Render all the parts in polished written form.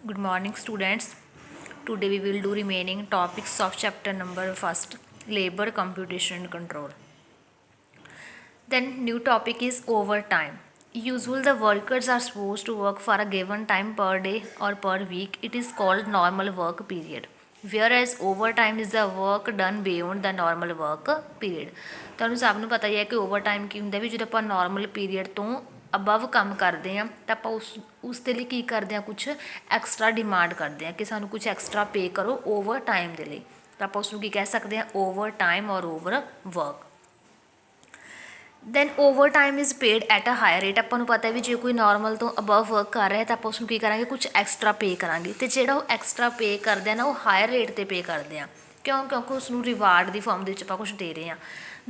Good morning, students. Today we will do remaining topics of chapter number first, labor computation and control. Then new topic is overtime. Usually the workers are supposed to work for a given time per day or per week. It is called normal work period. Whereas overtime is the work done beyond the normal work period. ਤੁਹਾਨੂੰ ਸਭ ਨੂੰ ਪਤਾ ਹੀ ਹੈ ਕਿ overtime ਕੀ ਹੁੰਦਾ ਵੀ ਜਦੋਂ ਆਪਾਂ normal period ਤੋਂ ਅਬਵ ਕੰਮ ਕਰਦੇ ਹਾਂ ਤਾਂ ਆਪਾਂ ਉਸ ਦੇ ਲਈ ਕੀ ਕਰਦੇ ਹਾਂ, ਕੁਛ ਐਕਸਟਰਾ ਡਿਮਾਂਡ ਕਰਦੇ ਹਾਂ ਕਿ ਸਾਨੂੰ ਕੁਛ ਐਕਸਟਰਾ ਪੇ ਕਰੋ ਓਵਰ ਟਾਈਮ ਦੇ ਲਈ, ਤਾਂ ਆਪਾਂ ਉਸਨੂੰ ਕੀ ਕਹਿ ਸਕਦੇ ਹਾਂ, ਓਵਰ ਟਾਈਮ ਔਰ over work. Then over time is paid at a higher rate. ਆਪਾਂ ਨੂੰ ਪਤਾ ਵੀ ਜੇ ਕੋਈ ਨਾਰਮਲ ਤੋਂ ਅਬਵ ਵਰਕ ਕਰ ਰਿਹਾ ਤਾਂ ਆਪਾਂ ਉਸਨੂੰ ਕੀ ਕਰਾਂਗੇ, ਕੁਛ ਐਕਸਟਰਾ ਪੇ ਕਰਾਂਗੇ, ਅਤੇ ਜਿਹੜਾ ਉਹ ਐਕਸਟਰਾ ਪੇ ਕਰਦੇ ਆ ਨਾ ਉਹ ਹਾਇਰ ਰੇਟ 'ਤੇ ਪੇ ਕਰਦੇ ਆ। ਕਿਉਂਕਿ ਉਸਨੂੰ ਰਿਵਾਰਡ ਦੀ ਫਾਰਮ ਦੇ ਵਿੱਚ ਆਪਾਂ ਕੁਛ ਦੇ ਰਹੇ ਹਾਂ।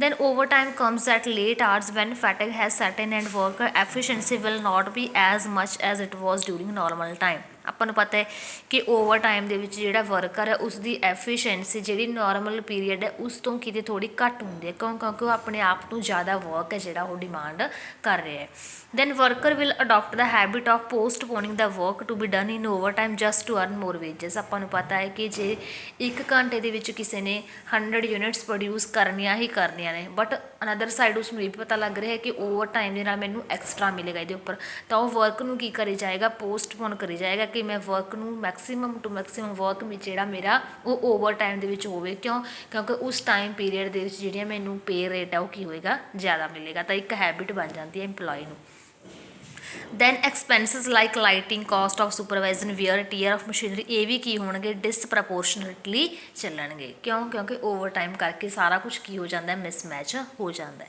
Then over time comes at late hours when fatigue has set in and worker efficiency will not be as much as it was during normal time. ਆਪਾਂ ਨੂੰ ਪਤਾ ਹੈ ਕਿ ਓਵਰ ਟਾਈਮ ਦੇ ਵਿੱਚ ਜਿਹੜਾ ਵਰਕਰ ਹੈ ਉਸਦੀ ਐਫੀਸ਼ੀਐਂਸੀ ਜਿਹੜੀ ਨਾਰਮਲ ਪੀਰੀਅਡ ਹੈ ਉਸ ਤੋਂ ਕਿਤੇ ਥੋੜ੍ਹੀ ਘੱਟ ਹੁੰਦੀ ਹੈ, ਕਿਉਂਕਿ ਉਹ ਆਪਣੇ ਆਪ ਨੂੰ ਜ਼ਿਆਦਾ ਵਰਕ ਹੈ ਜਿਹੜਾ ਉਹ ਡਿਮਾਂਡ ਕਰ ਰਿਹਾ ਹੈ। Then worker will adopt the habit of postponing the work to be done in overtime just to earn more wages. ਆਪਾਂ ਨੂੰ ਪਤਾ ਹੈ ਕਿ ਜੇ 1 ਘੰਟੇ ਦੇ ਵਿੱਚ ਕਿਸੇ ਨੇ 100 ਯੂਨਿਟਸ ਪ੍ਰੋਡਿਊਸ ਕਰਨੀਆਂ ਹੀ ਕਰਨੀਆਂ ਨੇ, ਬਟ ਅਨਦਰ ਸਾਈਡ ਉਸਨੂੰ ਇਹ ਵੀ ਪਤਾ ਲੱਗ ਰਿਹਾ ਹੈ ਕਿ ਓਵਰ ਟਾਈਮ ਦੇ ਨਾਲ ਮੈਨੂੰ ਐਕਸਟਰਾ ਮਿਲੇਗਾ ਇਹਦੇ ਉੱਪਰ, ਤਾਂ ਉਹ ਵਰਕ ਨੂੰ ਕੀ ਕਰੀ ਜਾਏਗਾ, ਪੋਸਟਪੋਨ ਕਰੀ ਜਾਏਗਾ ਕਿ ਮੈਂ ਵਰਕ ਨੂੰ ਮੈਕਸੀਮਮ ਟੂ ਮੈਕਸੀਮਮ ਵਰਕ ਜਿਹੜਾ ਮੇਰਾ ਉਹ ਓਵਰ ਟਾਈਮ ਦੇ ਵਿੱਚ ਹੋਵੇ। ਕਿਉਂਕਿ ਉਸ ਟਾਈਮ ਪੀਰੀਅਡ ਦੇ ਵਿੱਚ ਜਿਹੜੀਆਂ ਮੈਨੂੰ ਪੇ ਰੇਟ ਆ ਉਹ ਕੀ ਹੋਏਗਾ, ਜ਼ਿਆਦਾ ਮਿਲੇਗਾ। ਤਾਂ ਇੱਕ ਹੈਬਿਟ ਬਣ ਜਾਂਦੀ ਹੈ ਇੰਪਲੋਈ ਨੂੰ। Then expenses like lighting, cost of supervision, wear tear of machinery, ਇਹ ਵੀ ਕੀ ਹੋਣਗੇ, ਡਿਸਪ੍ਰਪੋਰਸ਼ਨੇਟਲੀ ਚੱਲਣਗੇ। ਕਿਉਂਕਿ ਓਵਰ ਟਾਈਮ ਕਰਕੇ ਸਾਰਾ ਕੁਛ ਕੀ ਹੋ ਜਾਂਦਾ, ਮਿਸਮੈਚ ਹੋ ਜਾਂਦਾ।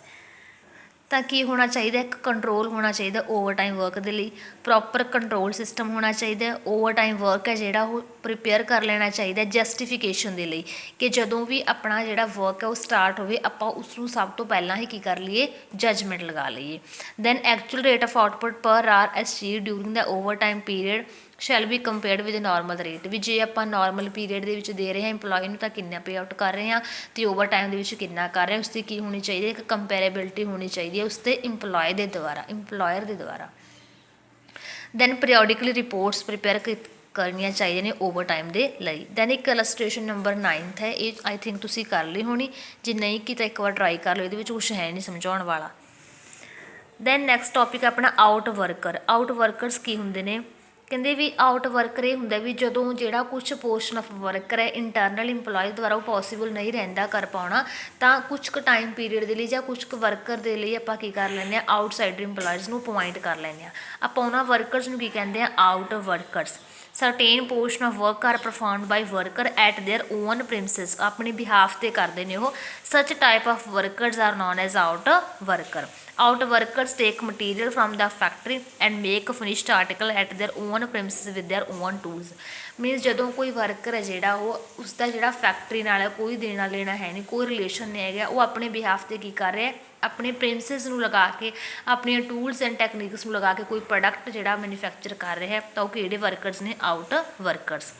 ਤਾਂ ਕੀ ਹੋਣਾ ਚਾਹੀਦਾ, ਇੱਕ ਕੰਟਰੋਲ ਹੋਣਾ ਚਾਹੀਦਾ ਓਵਰ ਟਾਈਮ ਵਰਕ ਦੇ ਲਈ, ਪ੍ਰੋਪਰ ਕੰਟਰੋਲ ਸਿਸਟਮ ਹੋਣਾ ਚਾਹੀਦਾ। ਓਵਰ ਟਾਈਮ ਵਰਕ ਹੈ ਜਿਹੜਾ ਉਹ ਪ੍ਰੀਪੇਅਰ ਕਰ ਲੈਣਾ ਚਾਹੀਦਾ ਜਸਟੀਫਿਕੇਸ਼ਨ ਦੇ ਲਈ, ਕਿ ਜਦੋਂ ਵੀ ਆਪਣਾ ਜਿਹੜਾ ਵਰਕ ਹੈ ਉਹ ਸਟਾਰਟ ਹੋਵੇ ਆਪਾਂ ਉਸਨੂੰ ਸਭ ਤੋਂ ਪਹਿਲਾਂ ਹੀ ਕੀ ਕਰ ਲਈਏ, ਜਜਮੈਂਟ ਲਗਾ ਲਈਏ। Then actual rate of output per are achieve during the overtime period shall be compared with normal rate. ਵੀ ਜੇ ਆਪਾਂ ਨਾਰਮਲ ਪੀਰੀਅਡ ਦੇ ਵਿੱਚ ਦੇ ਰਹੇ ਹਾਂ ਇੰਪਲੋਈ ਨੂੰ ਤਾਂ ਕਿੰਨਾ ਪੇ ਆਊਟ ਕਰ ਰਹੇ ਹਾਂ, ਅਤੇ ਓਵਰ ਟਾਈਮ ਦੇ ਵਿੱਚ ਕਿੰਨਾ ਕਰ ਰਹੇ ਹਾਂ, ਉਸਦੀ ਕੀ ਹੋਣੀ ਚਾਹੀਦੀ ਹੈ, ਇੱਕ ਕੰਪੈਰੇਬਿਲਿਟੀ ਹੋਣੀ ਚਾਹੀਦੀ ਹੈ ਉਸਦੇ ਇੰਪਲੋਏ ਦੇ ਦੁਆਰਾ, ਇੰਪਲੋਇਰ ਦੇ ਦੁਆਰਾ। ਦੈਨ ਪੀਰੀਓਡਿਕਲੀ ਰਿਪੋਰਟਸ ਪ੍ਰੀਪੇਅਰ ਕਰਨੀਆਂ ਚਾਹੀਦੀਆਂ ਨੇ ਓਵਰ ਟਾਈਮ ਦੇ ਲਈ। ਦੈਨ ਇੱਕ ਇਲਸਟ੍ਰੇਸ਼ਨ ਨੰਬਰ 9th ਹੈ, ਇਹ ਆਈ ਥਿੰਕ ਤੁਸੀਂ ਕਰ ਲਈ ਹੋਣੀ, ਜੇ ਨਹੀਂ ਕੀਤਾ ਇੱਕ ਵਾਰ ਟਰਾਈ ਕਰ ਲਓ, ਇਹਦੇ ਵਿੱਚ ਕੁਛ ਹੈ ਨਹੀਂ ਸਮਝਾਉਣ ਵਾਲਾ। ਦੈਨ ਨੈਕਸਟ ਟੋਪਿਕ ਆਪਣਾ ਆਊਟ ਵਰਕਰ। ਆਊਟ ਵਰਕਰਸ ਕੀ ਹੁੰਦੇ ਨੇ, ਕਹਿੰਦੇ ਵੀ ਆਊਟ ਵਰਕਰ ਇਹ ਹੁੰਦਾ ਵੀ ਜਦੋਂ ਜਿਹੜਾ ਕੁਛ ਪੋਰਸ਼ਨ ਆਫ ਵਰਕਰ ਹੈ ਇੰਟਰਨਲ ਇੰਪਲੋਈ ਦੁਆਰਾ ਉਹ ਪੋਸੀਬਲ ਨਹੀਂ ਰਹਿੰਦਾ ਕਰ ਪਾਉਣਾ, ਤਾਂ ਕੁਛ ਕੁ ਟਾਈਮ ਪੀਰੀਅਡ ਦੇ ਲਈ ਜਾਂ ਕੁਛ ਕੁ ਵਰਕਰ ਦੇ ਲਈ ਆਪਾਂ ਕੀ ਕਰ ਲੈਂਦੇ ਹਾਂ, ਆਊਟਸਾਈਡਰ ਇੰਪਲੋਇਜ਼ ਨੂੰ ਅਪੁਆਇੰਟ ਕਰ ਲੈਂਦੇ ਹਾਂ। ਆਪਾਂ ਉਹਨਾਂ ਵਰਕਰਸ ਨੂੰ ਕੀ ਕਹਿੰਦੇ ਹਾਂ, out workers. Certain portion of work are performed by worker at their own premises, ਆਪਣੇ ਬਿਹਾਫ 'ਤੇ ਕਰਦੇ ਨੇ ਉਹ। Such type of workers are known as out worker. Out workers take material from the factory and make finished article at their own premises with their own tools। Means ਜਦੋਂ ਕੋਈ worker ਹੈ ਜਿਹੜਾ ਉਹ ਉਸਦਾ ਜਿਹੜਾ ਫੈਕਟਰੀ ਨਾਲ ਹੈ ਕੋਈ ਦੇਣਾ ਲੈਣਾ ਹੈ ਨਹੀਂ, ਕੋਈ ਰਿਲੇਸ਼ਨ ਨਹੀਂ ਹੈਗਾ, ਉਹ ਆਪਣੇ ਬਿਹਾਫ 'ਤੇ ਕੀ ਕਰ ਰਿਹਾ, ਆਪਣੇ ਪ੍ਰਿੰਸਿਸ ਨੂੰ ਲਗਾ ਕੇ ਆਪਣੀਆਂ ਟੂਲਸ ਐਂਡ ਟੈਕਨੀਕਸ ਨੂੰ ਲਗਾ ਕੇ ਕੋਈ ਪ੍ਰੋਡਕਟ ਜਿਹੜਾ ਮੈਨੂਫੈਕਚਰ ਕਰ ਰਿਹਾ, ਤਾਂ ਉਹ ਕਿਹੜੇ ਵਰਕਰਸ ਨੇ, ਆਊਟ ਵਰਕਰਸ।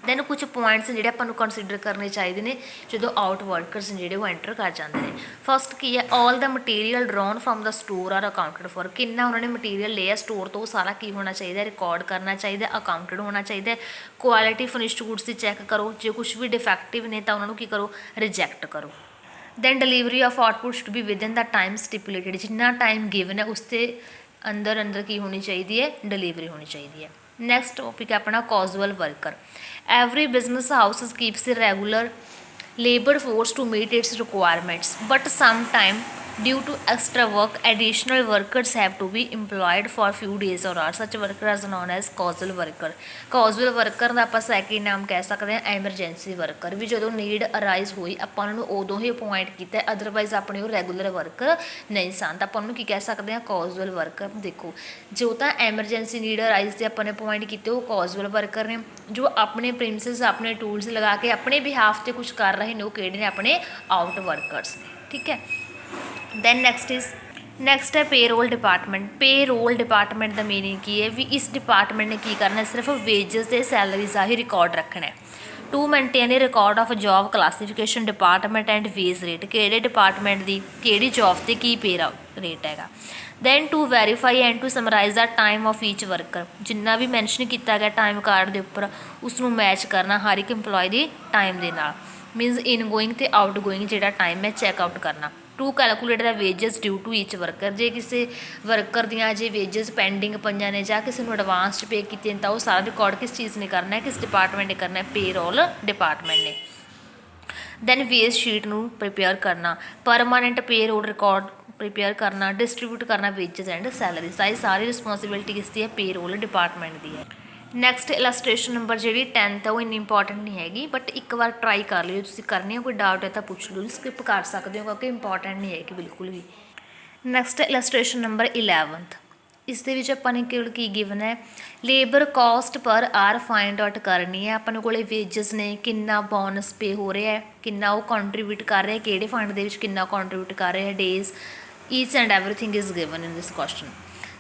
ਦੈਨ ਕੁਛ ਪੁਆਇੰਟਸ ਜਿਹੜੇ ਆਪਾਂ ਨੂੰ ਕੰਸੀਡਰ ਕਰਨੇ ਚਾਹੀਦੇ ਨੇ ਜਦੋਂ ਆਊਟ ਵਰਕਰਸ ਜਿਹੜੇ ਉਹ ਐਂਟਰ ਕਰ ਜਾਂਦੇ ਨੇ। ਫਸਟ ਕੀ ਹੈ, all the material drawn from the store are accounted for. ਕਿੰਨਾ ਉਹਨਾਂ ਨੇ ਮਟੀਰੀਅਲ ਲਿਆ ਸਟੋਰ ਤੋਂ, ਉਹ ਸਾਰਾ ਕੀ ਹੋਣਾ ਚਾਹੀਦਾ, ਰਿਕਾਰਡ ਕਰਨਾ ਚਾਹੀਦਾ, ਅਕਾਊਂਟਡ ਹੋਣਾ ਚਾਹੀਦਾ। ਕੁਆਲਿਟੀ ਫਿਨਿਸ਼ਡ ਗੁੱਡਸ ਦੀ ਚੈੱਕ ਕਰੋ, ਜੇ ਕੁਛ ਵੀ ਡਿਫੈਕਟਿਵ ਨੇ ਤਾਂ ਉਹਨਾਂ ਨੂੰ ਕੀ ਕਰੋ, ਰਿਜੈਕਟ ਕਰੋ। Then delivery of output should be within the time stipulated, ਜਿੰਨਾ ਟਾਈਮ ਗਿਵਨ ਹੈ ਉਸ ਦੇ ਅੰਦਰ ਕੀ ਹੋਣੀ ਚਾਹੀਦੀ ਹੈ, ਡਿਲੀਵਰੀ ਹੋਣੀ ਚਾਹੀਦੀ ਹੈ। ਨੈਕਸਟ ਟੋਪਿਕ ਹੈ ਆਪਣਾ ਕੌਜ਼ੂਅਲ worker. Every business house keeps a regular labor force to meet its requirements, but sometime due to extra work additional workers have to be employed for few days or hours। such worker is known as causal worker। causal worker ਦਾ ਆਪਾਂ second ਨਾਮ ਕਹਿ ਸਕਦੇ ਹਾਂ emergency worker. ਵੀ ਜਦੋਂ need arise ਹੋਈ ਆਪਾਂ ਉਹਨਾਂ ਨੂੰ ਉਦੋਂ ਹੀ ਅਪੁਆਇੰਟ ਕੀਤਾ, ਅਦਰਵਾਈਜ਼ ਆਪਣੇ ਉਹ ਰੈਗੂਲਰ ਵਰਕਰ ਨਹੀਂ ਸਨ, ਤਾਂ ਆਪਾਂ ਉਹਨੂੰ ਕੀ ਕਹਿ ਸਕਦੇ ਹਾਂ, ਕਾਜ਼ੂਅਲ ਵਰਕਰ। ਦੇਖੋ ਜੋ ਤਾਂ ਐਮਰਜੈਂਸੀ ਨੀਡ ਅਰਾਈਜ਼ 'ਤੇ ਆਪਾਂ ਨੇ ਅਪੁਆਇੰਟ ਕੀਤੇ ਉਹ ਕਾਜ਼ੂਅਲ ਵਰਕਰ ਨੇ, ਜੋ ਆਪਣੇ ਪ੍ਰਿੰਸਿਸ ਆਪਣੇ ਟੂਲਸ ਲਗਾ ਕੇ ਆਪਣੇ ਬਿਹਾਫ 'ਤੇ ਕੁਛ ਕਰ ਰਹੇ ਨੇ ਉਹ ਕਿਹੜੇ ਨੇ, ਆਪਣੇ ਆਊਟ ਵਰਕਰਸ ਨੇ। ਠੀਕ ਹੈ। ਦੈਨ ਨੈਕਸਟ ਹੈ ਪੇਰੋਲ ਡਿਪਾਰਟਮੈਂਟ। ਪੇਰੋਲ ਡਿਪਾਰਟਮੈਂਟ ਦਾ ਮੀਨਿੰਗ ਕੀ ਹੈ, ਵੀ ਇਸ ਡਿਪਾਰਟਮੈਂਟ ਨੇ ਕੀ ਕਰਨਾ, ਸਿਰਫ ਵੇਜਸ ਅਤੇ ਸੈਲਰੀਜ਼ ਦਾ ਹੀ ਰਿਕਾਰਡ ਰੱਖਣਾ। To maintain a record of job classification department and wage rate, ਕਿਹੜੇ ਡਿਪਾਰਟਮੈਂਟ ਦੀ ਕਿਹੜੀ ਜੋਬ 'ਤੇ ਕੀ ਪੇ ਰੇਟ ਹੈਗਾ। Then to verify and to summarise the time of each worker, ਜਿੰਨਾ ਵੀ ਮੈਂਸ਼ਨ ਕੀਤਾ ਗਿਆ ਟਾਈਮ ਕਾਰਡ ਦੇ ਉੱਪਰ ਉਸ ਨੂੰ ਮੈਚ ਕਰਨਾ ਹਰ ਇੱਕ ਇੰਪਲੋਏ ਦੀ ਟਾਈਮ ਦੇ ਨਾਲ, ਮੀਨਸ ਇਨਗੋਇੰਗ ਅਤੇ ਆਊਟਗੋਇੰਗ ਜਿਹੜਾ ਟਾਈਮ ਹੈ ਚੈੱਕ ਆਊਟ ਕਰਨਾ। To calculate the wages due to each worker, ਜੇ ਕਿਸੇ ਵਰਕਰ ਦੀਆਂ ਜੇ ਵੇਜਸ ਪੈਂਡਿੰਗ ਪਈਆਂ ਨੇ ਜਾਂ ਕਿਸੇ ਨੂੰ ਐਡਵਾਂਸ 'ਚ ਪੇ ਕੀਤੇ ਨੇ ਤਾਂ ਉਹ ਸਾਰਾ ਰਿਕਾਰਡ ਕਿਸ ਚੀਜ਼ ਨੇ ਕਰਨਾ ਹੈ, ਕਿਸ ਡਿਪਾਰਟਮੈਂਟ ਨੇ ਕਰਨਾ ਹੈ, ਪੇਰੋਲ ਡਿਪਾਰਟਮੈਂਟ ਨੇ। ਦੈਨ ਵੇਜ ਸ਼ੀਟ ਨੂੰ ਪ੍ਰੀਪੇਅਰ ਕਰਨਾ, ਪਰਮਾਨੈਂਟ ਪੇਰੋਲ ਰਿਕਾਰਡ ਪ੍ਰੀਪੇਅਰ ਕਰਨਾ, ਡਿਸਟਰੀਬਿਊਟ ਕਰਨਾ wages and salary, sorry responsibility ਕਿਸ ਦੀ ਹੈ, ਪੇਰੋਲ ਡਿਪਾਰਟਮੈਂਟ ਦੀ ਹੈ। ਨੈਕਸਟ ਇਲਸਟ੍ਰੇਸ਼ਨ ਨੰਬਰ ਜਿਹੜੀ 10th ਹੈ ਉਹ ਇੰਨੀ ਇੰਪੋਰਟੈਂਟ ਨਹੀਂ ਹੈਗੀ, ਬਟ ਇੱਕ ਵਾਰ ਟਰਾਈ ਕਰ ਲਿਓ, ਤੁਸੀਂ ਕਰਨੀ ਹੋ ਕੋਈ ਡਾਊਟ ਹੈ ਤਾਂ ਪੁੱਛ ਲਿਓ, ਸਕਿਪ ਕਰ ਸਕਦੇ ਹੋ ਕਿਉਂਕਿ ਇੰਪੋਰਟੈਂਟ ਨਹੀਂ ਹੈਗੀ ਬਿਲਕੁਲ ਵੀ। ਨੈਕਸਟ ਇਲਸਟ੍ਰੇਸ਼ਨ ਨੰਬਰ 11th, ਇਸ ਦੇ ਵਿੱਚ ਆਪਾਂ ਨੇ ਕੇਵਲ ਕੀ ਗਿਵਨ ਹੈ, labour cost per R find out ਕਰਨੀ ਹੈ। ਆਪਾਂ ਕੋਲੇ ਵੇਜਸ ਨੇ, ਕਿੰਨਾ ਬੋਨਸ ਪੇ ਹੋ ਰਿਹਾ ਹੈ, ਕਿੰਨਾ ਉਹ ਕੰਟਰੀਬਿਊਟ ਕਰ ਰਿਹਾ, ਕਿਹੜੇ ਫੰਡ ਦੇ ਵਿੱਚ ਕਿੰਨਾ ਕੰਟਰੀਬਿਊਟ ਕਰ ਰਿਹਾ ਹੈ, days, each and everything is given in this question.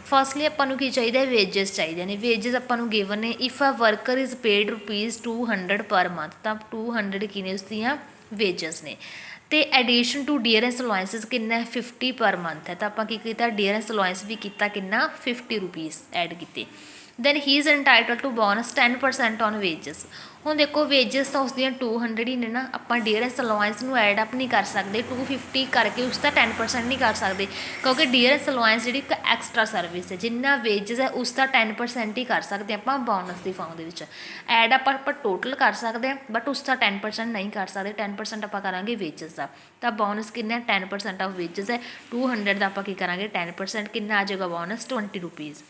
Firstly ਆਪਾਂ ਨੂੰ ਕੀ ਚਾਹੀਦਾ ਹੈ, ਵੇਜਸ ਚਾਹੀਦੇ ਨੇ। ਵੇਜਸ ਆਪਾਂ ਨੂੰ ਗਿਵਨ ਨੇ, if a worker is paid ₹200 per month, ਤਾਂ 200 ਕੀ ਨੇ ਉਸਦੀਆਂ ਵੇਜਸ ਨੇ। ਅਤੇ ਐਡੀਸ਼ਨ ਟੂ ਡੀਅਰੈਂਸ ਅਲਾਇੰਸਿਸ ਕਿੰਨਾ, 50 ਪਰ ਮੰਥ ਹੈ, ਤਾਂ ਆਪਾਂ ਕੀ ਕੀਤਾ, ਡੀਅਰੈਂਸ ਅਲਾਇੰਸ ਵੀ ਕੀਤਾ ਕਿੰਨਾ, ₹50 ਐਡ ਕੀਤੇ। Then he is entitled to bonus 10% on wages. ਹੁਣ ਦੇਖੋ ਵੇਜਸ ਤਾਂ ਉਸਦੀਆਂ 200 ਹੀ ਨੇ ਨਾ, ਆਪਾਂ ਡੀਅਰੈਂਸ ਅਲਾਇੰਸ ਨੂੰ ਐਡ ਅਪ ਨਹੀਂ ਕਰ ਸਕਦੇ, 250 ਕਰਕੇ ਉਸ ਦਾ 10% ਨਹੀਂ ਕਰ ਸਕਦੇ, ਕਿਉਂਕਿ ਡੀਅਰੈਂਸ ਅਲਾਇੰਸ ਜਿਹੜੀ ਇੱਕ ਐਕਸਟਰਾ ਸਰਵਿਸ ਹੈ, ਜਿੰਨਾ ਵੇਜਸ ਹੈ ਉਸ ਦਾ 10% ਹੀ ਕਰ ਸਕਦੇ ਆਪਾਂ ਬੋਨਸ ਦੀ ਫਾਰਮ ਦੇ ਵਿੱਚ। ਐਡ ਆਪਾਂ ਟੋਟਲ ਕਰ ਸਕਦੇ ਹਾਂ ਬਟ ਉਸ ਦਾ 10% ਨਹੀਂ ਕਰ ਸਕਦੇ, 10% ਆਪਾਂ ਕਰਾਂਗੇ ਵੇਜਸ ਦਾ। ਤਾਂ ਬੋਨਸ ਕਿੰਨਾ, 10% ਆਫ ਵੇਜਸ ਹੈ, 200 ਦਾ ਆਪਾਂ ਕੀ ਕਰਾਂਗੇ 10%, ਕਿੰਨਾ ਆ ਜਾਏਗਾ ਬੋਨਸ, ₹20।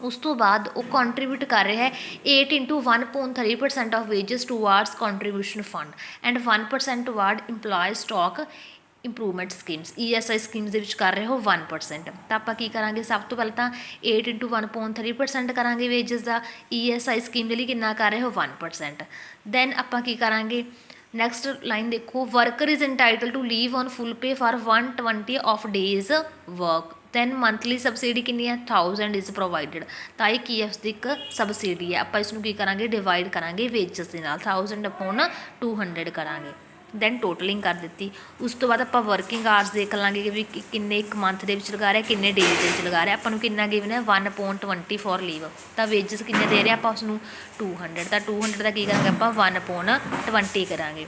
ਉਸ ਤੋਂ ਬਾਅਦ ਉਹ ਕੰਟਰੀਬਿਊਟ ਕਰ ਰਿਹਾ ਹੈ 8 into 1.3% of wages towards contribution fund and 1% toward employee stock improvement schemes, ESI schemes ਦੇ ਵਿੱਚ ਕਰ ਰਹੇ ਹੋ 1%। ਤਾਂ ਆਪਾਂ ਕੀ ਕਰਾਂਗੇ, ਸਭ ਤੋਂ ਪਹਿਲਾਂ ਤਾਂ 8 into 1.3% ਕਰਾਂਗੇ ਵੇਜਸ ਦਾ, ESI ਸਕੀਮ ਦੇ ਲਈ ਕਿੰਨਾ ਕਰ ਰਹੇ ਹੋ 1%। ਦੈਨ ਆਪਾਂ ਕੀ ਕਰਾਂਗੇ, ਨੈਕਸਟ ਲਾਈਨ ਦੇਖੋ, worker is entitled to leave on full pay for 120 of days work, then monthly subsidy ਕਿੰਨੀ ਹੈ, 1000 ਇਜ਼ ਪ੍ਰੋਵਾਈਡਡ। ਤਾਂ ਇਹ ਕੀ ਹੈ, ਉਸਦੀ ਇੱਕ ਸਬਸਿਡੀ ਹੈ। ਆਪਾਂ ਇਸ ਨੂੰ ਕੀ ਕਰਾਂਗੇ, ਡਿਵਾਈਡ ਕਰਾਂਗੇ ਵੇਜਸ ਦੇ ਨਾਲ, 1000 ਅਪੋਨ 200 ਕਰਾਂਗੇ। ਦੈਨ ਟੋਟਲਿੰਗ ਕਰ ਦਿੱਤੀ। ਉਸ ਤੋਂ ਬਾਅਦ ਆਪਾਂ ਵਰਕਿੰਗ ਆਵਰਸ ਦੇਖ ਲਾਂਗੇ ਕਿ ਵੀ ਕਿੰਨੇ ਇੱਕ ਮੰਥ ਦੇ ਵਿੱਚ ਲਗਾ ਰਿਹਾ, ਕਿੰਨੇ ਡੇਜ਼ ਦੇ ਵਿੱਚ ਲਗਾ ਰਿਹਾ। ਆਪਾਂ ਨੂੰ ਕਿੰਨਾ ਗਿਵਨ ਹੈ, 1/20 ਫੋਰ ਲੀਵ, ਤਾਂ ਵੇਜਸ ਕਿੰਨੇ ਦੇ ਰਹੇ ਆਪਾਂ ਉਸਨੂੰ 200, ਤਾਂ 200 ਦਾ ਕੀ ਕਰਾਂਗੇ ਆਪਾਂ 1/20 ਕਰਾਂਗੇ।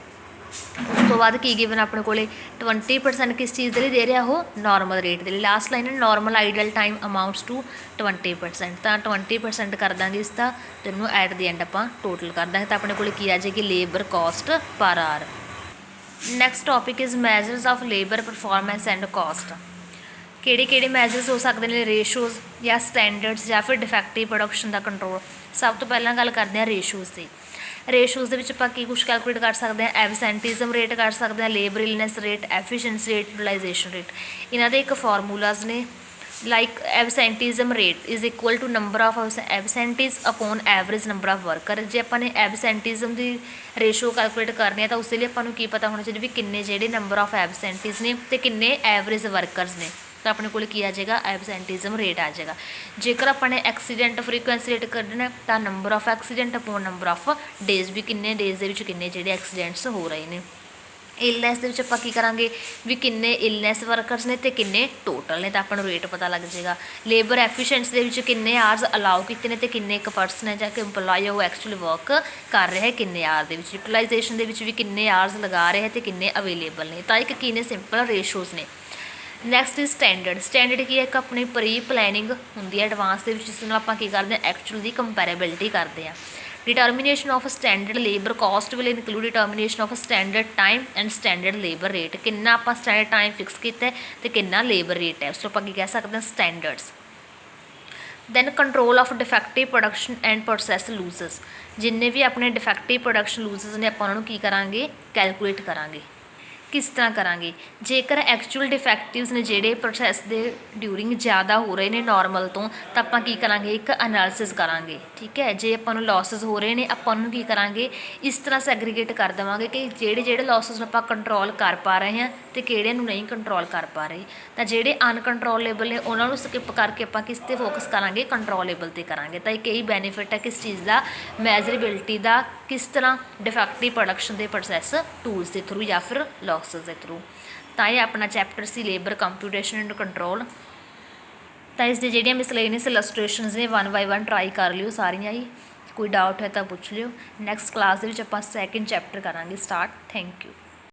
ਉਸ ਤੋਂ ਬਾਅਦ ਕੀ ਗਿਵਨ ਆਪਣੇ ਕੋਲੇ 20% ਕਿਸ ਚੀਜ਼ ਦੇ ਲਈ ਦੇ ਰਿਹਾ, ਉਹ ਨੋਰਮਲ ਰੇਟ ਦੇ ਲਈ। ਲਾਸਟ ਲਾਈਨ ਹੈ, normal idle time amounts to 20%, ਤਾਂ 20% ਕਰ ਦਾਂਗੇ ਇਸ ਦਾ, ਤੇ ਉਹਨੂੰ ਐਟ ਦੀ ਐਂਡ ਆਪਾਂ ਟੋਟਲ ਕਰ ਦਾਂਗੇ, ਤਾਂ ਆਪਣੇ ਕੋਲੇ ਕੀ ਆ ਜਾਏਗੀ, labour cost per hour. Next topic is measures of labour performance and cost. ਕਿਹੜੇ ਕਿਹੜੇ ਮੈਜਰਸ ਹੋ ਸਕਦੇ ਨੇ, ਰੇਸ਼ੋਜ਼ ਜਾਂ ਸਟੈਂਡਰਡਸ ਜਾਂ ਫਿਰ ਡਿਫੈਕਟਿਵ ਪ੍ਰੋਡਕਸ਼ਨ ਦਾ ਕੰਟਰੋਲ। ਸਭ ਤੋਂ ਪਹਿਲਾਂ ਗੱਲ ਕਰਦੇ ਹਾਂ ਰੇਸ਼ੋਜ਼ ਦੀ। ਰੇਸ਼ੋਜ਼ ਦੇ ਵਿੱਚ ਆਪਾਂ ਕੀ ਕੁਛ ਕੈਲਕੂਲੇਟ ਕਰ ਸਕਦੇ ਹਾਂ, ਐਬਸੈਂਟਿਜ਼ਮ ਰੇਟ ਕਰ ਸਕਦੇ ਹਾਂ, labour illness rate, efficiency rate, utilisation rate. ਇਹਨਾਂ ਦੇ ਇੱਕ ਫਾਰਮੂਲਾਜ਼ ਨੇ, like absenteeism rate is equal to number of absentees upon average number of worker. ਜੇ ਆਪਾਂ ਨੇ ਐਬਸੈਂਟਿਜ਼ਮ ਦੀ ਰੇਸ਼ੋ ਕੈਲਕੂਲੇਟ ਕਰਨੀ ਹੈ ਤਾਂ ਉਸ ਦੇ ਲਈ ਆਪਾਂ ਨੂੰ ਕੀ ਪਤਾ ਹੋਣਾ ਚਾਹੀਦਾ ਵੀ ਕਿੰਨੇ ਜਿਹੜੇ ਨੰਬਰ ਆਫ ਐਬਸੈਂਟੀਜ਼ ਨੇ ਅਤੇ ਕਿੰਨੇ ਐਵਰੇਜ ਵਰਕਰਸ ਨੇ, ਤਾਂ ਆਪਣੇ ਕੋਲ ਕੀ ਆ ਜਾਏਗਾ, ਐਬਸੈਂਟਿਜ਼ਮ ਰੇਟ ਆ ਜਾਏਗਾ। ਜੇਕਰ ਆਪਾਂ ਨੇ ਐਕਸੀਡੈਂਟ ਫਰੀਕੁਐਂਸੀ ਰੇਟ ਕੱਢਣਾ ਤਾਂ number of accident upon number of days, ਵੀ ਕਿੰਨੇ ਡੇਜ਼ ਦੇ ਵਿੱਚ ਕਿੰਨੇ ਜਿਹੜੇ ਐਕਸੀਡੈਂਟਸ ਹੋ ਰਹੇ ਨੇ। ਇਲਨੈਸ ਦੇ ਵਿੱਚ ਆਪਾਂ ਕੀ ਕਰਾਂਗੇ ਵੀ ਕਿੰਨੇ ਇਲਨੈਸ ਵਰਕਰਸ ਨੇ ਅਤੇ ਕਿੰਨੇ ਟੋਟਲ ਨੇ, ਤਾਂ ਆਪਾਂ ਨੂੰ ਰੇਟ ਪਤਾ ਲੱਗ ਜਾਏਗਾ। ਲੇਬਰ ਐਫੀਸ਼ੀਐਂਸੀ ਦੇ ਵਿੱਚ ਕਿੰਨੇ ਆਰਸ ਅਲਾਓ ਕੀਤੇ ਨੇ ਅਤੇ ਕਿੰਨੇ ਇੱਕ ਪਰਸਨ ਹੈ ਜਾਂ ਕਿ ਇੰਪਲੋਈ ਉਹ ਐਕਚੁਅਲੀ ਵਰਕ ਕਰ ਰਿਹਾ ਕਿੰਨੇ ਆਰ ਦੇ ਵਿੱਚ। ਯੂਟੀਲਾਈਜੇਸ਼ਨ ਦੇ ਵਿੱਚ ਵੀ ਕਿੰਨੇ ਆਰਸ ਲਗਾ ਰਹੇ ਅਤੇ ਕਿੰਨੇ ਅਵੇਲੇਬਲ ਨੇ, ਤਾਂ ਇੱਕ ਕੀ ਨੇ, ਸਿੰਪਲ ਰੇਸ਼ੋਜ਼ ਨੇ। Next is standard. ਸਟੈਂਡਰਡ ਕੀ ਹੈ, ਇੱਕ ਆਪਣੀ ਪ੍ਰੀ ਪਲੈਨਿੰਗ ਹੁੰਦੀ ਹੈ ਐਡਵਾਂਸ ਦੇ ਵਿੱਚ, ਜਿਸ ਨਾਲ ਆਪਾਂ ਕੀ ਕਰਦੇ ਹਾਂ, ਐਕਚੁਅਲ ਦੀ ਕੰਪੈਰੇਬਿਲਿਟੀ ਕਰਦੇ ਹਾਂ। Determination of standard labour cost will include determination of standard time and standard labour rate. ਕਿੰਨਾ ਆਪਾਂ ਸਟੈਂਡਰਡ ਟਾਈਮ ਫਿਕਸ ਕੀਤਾ ਅਤੇ ਕਿੰਨਾ ਲੇਬਰ ਰੇਟ ਹੈ, ਉਸ ਤੋਂ ਆਪਾਂ ਕੀ ਕਹਿ ਸਕਦੇ ਹਾਂ, standards. Then control of defective production and process losses. ਜਿੰਨੇ ਵੀ ਆਪਣੇ ਡਿਫੈਕਟਿਵ ਪ੍ਰੋਡਕਸ਼ਨ ਲੂਜ਼ਸ ਨੇ ਆਪਾਂ ਉਹਨਾਂ ਨੂੰ ਕੀ ਕਰਾਂਗੇ, ਕੈਲਕੂਲੇਟ ਕਰਾਂਗੇ। ਕਿਸ ਤਰ੍ਹਾਂ ਕਰਾਂਗੇ, ਜੇਕਰ ਐਕਚੁਅਲ ਡਿਫੈਕਟਿਵਸ ਨੇ ਜਿਹੜੇ ਪ੍ਰੋਸੈਸ ਦੇ ਡਿਊਰਿੰਗ ਜ਼ਿਆਦਾ ਹੋ ਰਹੇ ਨੇ ਨੋਰਮਲ ਤੋਂ, ਤਾਂ ਆਪਾਂ ਕੀ ਕਰਾਂਗੇ, ਇੱਕ ਅਨਾਲਿਸਿਸ ਕਰਾਂਗੇ। ਠੀਕ ਹੈ, ਜੇ ਆਪਾਂ ਨੂੰ ਲੋਸਿਸ ਹੋ ਰਹੇ ਨੇ ਆਪਾਂ ਉਹਨੂੰ ਕੀ ਕਰਾਂਗੇ, ਇਸ ਤਰ੍ਹਾਂ ਸੈਗਰੀਗੇਟ ਕਰ ਦੇਵਾਂਗੇ ਕਿ ਜਿਹੜੇ ਲੋਸਿਸ ਨੂੰ ਆਪਾਂ ਕੰਟਰੋਲ ਕਰ ਪਾ ਰਹੇ ਹਾਂ ਅਤੇ ਕਿਹੜੇ ਨੂੰ ਨਹੀਂ ਕੰਟਰੋਲ ਕਰ ਪਾ ਰਹੇ। ਤਾਂ ਜਿਹੜੇ ਅਨਕੰਟਰੋਲੇਬਲ ਨੇ ਉਹਨਾਂ ਨੂੰ ਸਕਿਪ ਕਰਕੇ ਆਪਾਂ ਕਿਸ 'ਤੇ ਫੋਕਸ ਕਰਾਂਗੇ, ਕੰਟਰੋਲੇਬਲ 'ਤੇ ਕਰਾਂਗੇ। ਤਾਂ ਇੱਕ ਇਹੀ ਬੈਨੀਫਿਟ ਹੈ ਕਿਸ ਚੀਜ਼ ਦਾ, ਮੈਜ਼ਰੇਬਿਲਟੀ ਦਾ, ਕਿਸ ਤਰ੍ਹਾਂ ਡਿਫੈਕਟਿਵ ਪ੍ਰੋਡਕਸ਼ਨ ਦੇ ਪ੍ਰੋਸੈਸ ਟੂਲਸ ਦੇ ਥਰੂ ਜਾਂ ਫਿਰ ਲੋਸਿਸ ਦੇ ਥਰੂ। ਤਾਂ ਇਹ ਆਪਣਾ ਚੈਪਟਰ ਸੀ ਲੇਬਰ ਕੰਪਿਊਟੇਸ਼ਨ ਐਂਡ ਕੰਟਰੋਲ। ਤਾਂ ਇਸ ਦੀ ਜਿਹੜੀਆਂ ਮਿਸਲੇਨੀਅਸ ਇਲਸਟ੍ਰੇਸ਼ਨਸ ਨੇ 1 ਬਾਈ 1 ਟਰਾਈ ਕਰ ਲਿਓ ਸਾਰੀਆਂ ਹੀ। ਕੋਈ ਡਾਊਟ ਹੈ ਤਾਂ ਪੁੱਛ ਲਿਓ। ਨੈਕਸਟ ਕਲਾਸ ਦੇ ਵਿੱਚ ਆਪਾਂ ਸੈਕਿੰਡ ਚੈਪਟਰ ਕਰਾਂਗੇ ਸਟਾਰਟ। Thank you.